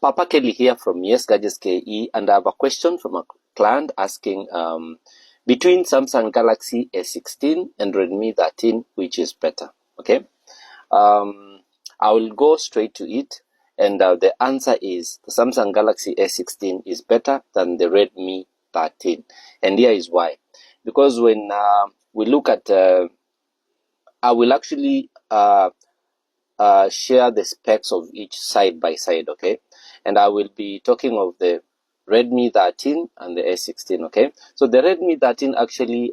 Papa Kelly here from YesGadgetsKe, and I have a question from a client asking between Samsung Galaxy A16 and Redmi 13, which is better? Okay, I will go straight to it, and the answer is the Samsung Galaxy A16 is better than the Redmi 13, and here is why. Because when we look at, I will actually share the specs of each side by side, okay? And I will be talking of the Redmi 13 and the A16, okay? So the Redmi 13 actually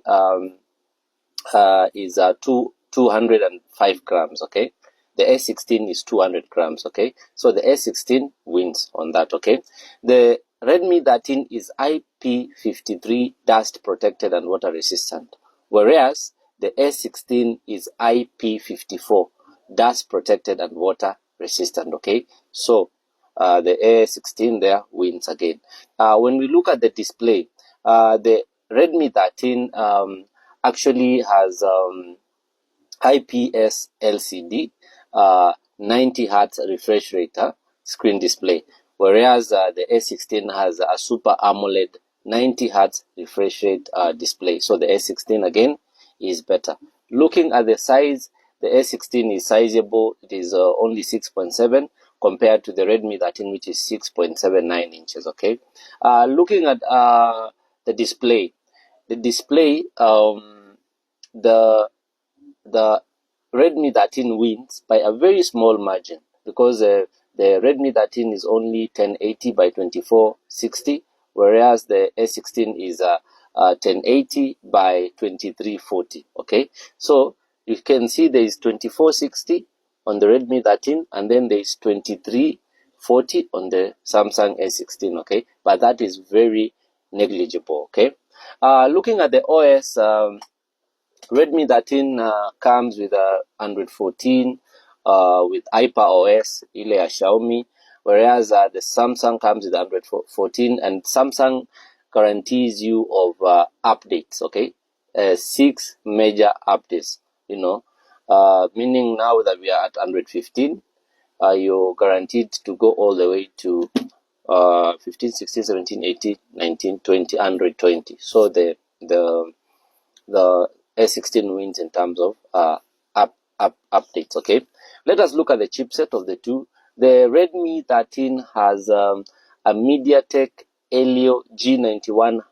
is 205 grams, okay? The A16 is 200 grams, okay? So the A16 wins on that, okay? The Redmi 13 is IP53 dust protected and water resistant, whereas the A16 is IP54 dust protected and water resistant, okay? So the A16 there wins again. When we look at the display, the Redmi 13 actually has IPS LCD 90 Hz refresh rate screen display, whereas the A16 has a Super AMOLED 90 Hz refresh rate display. So the A16 again is better. Looking at the size, the A16 is sizable. It is only 6.7 compared to the Redmi 13, which is 6.79 inches, okay? Looking at the display, the Redmi 13 wins by a very small margin, because the Redmi 13 is only 1080 by 2460, whereas the A16 is 1080 by 2340, okay? So you can see there is 2460 on the Redmi 13, and then there is 2340 on the Samsung A16, okay? But that is very negligible, okay? Looking at the OS, Redmi 13 comes with Android 14 with Hyper OS, ile ya Xiaomi, whereas the Samsung comes with Android 14, and Samsung guarantees you of updates, okay? 6 major updates, you know, meaning now that we are at Android 15, you're guaranteed to go all the way to 15, 16, 17, 18, 19, 20, Android 20. So the A16 wins in terms of updates, okay? Let us look at the chipset of the two. The Redmi 13 has a MediaTek Helio G91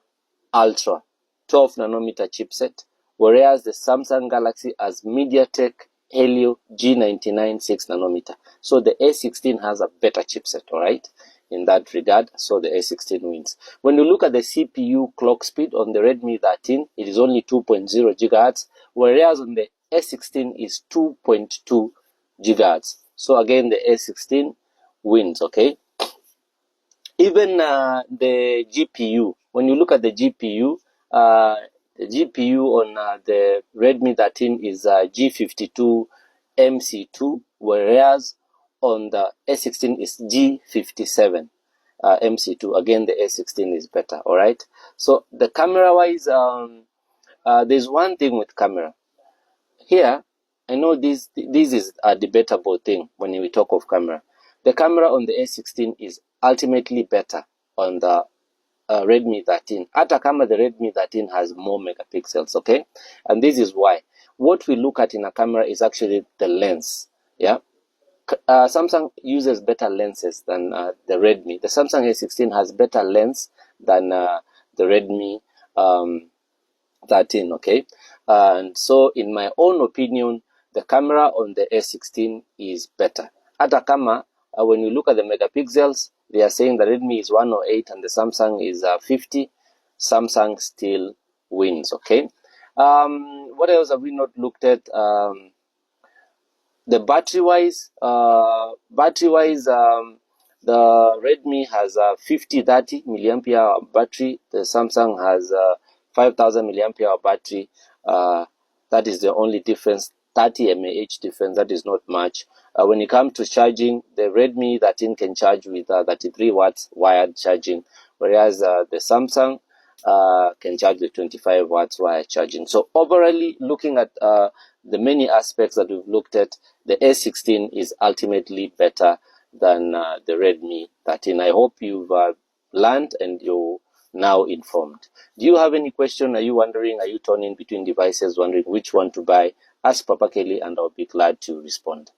Ultra 12 nanometer chipset, whereas the Samsung Galaxy has MediaTek Helio G99 6 nanometer. So the A16 has a better chipset, all right, in that regard. So the A16 wins. When you look at the CPU clock speed on the Redmi 13, it is only 2.0 gigahertz, whereas on the A16 is 2.2 gigahertz. So again, the A16 wins, okay? Even the GPU, when you look at the GPU on the Redmi 13 is G52 MC2, whereas on the A16 is G57 MC2. Again, the A16 is better, all right? So the camera wise, there's one thing with camera here. I know this is a debatable thing when we talk of camera. The camera on the A16 is ultimately better on the Redmi 13. Hata kama the Redmi 13 has more megapixels, okay? And this is why. What we look at in a camera is actually the lens, yeah? Samsung uses better lenses than the Redmi. The Samsung A16 has better lens than the Redmi 13, okay? And so in my own opinion, the camera on the A16 is better. Hata kama when you look at the megapixels, they are saying the Redmi is 108 and the Samsung is 50. Samsung still wins, okay? What else have we not looked at? The battery-wise, the Redmi has a 5030 milliampere hour battery. The Samsung has 5000 milliampere hour battery. That is the only difference. 30 mAh difference. That is not much. When it comes to charging, the Redmi 13 can charge with 33 watts wired charging, whereas the Samsung can charge with 25 watts wired charging. So overall, looking at the many aspects that we've looked at, the A16 is ultimately better than the Redmi 13. I hope you've learned and you're now informed. Do you have any question? Are you wondering? Are you turning between devices, wondering which one to buy? Ask Papa Kelly and I'll be glad to respond.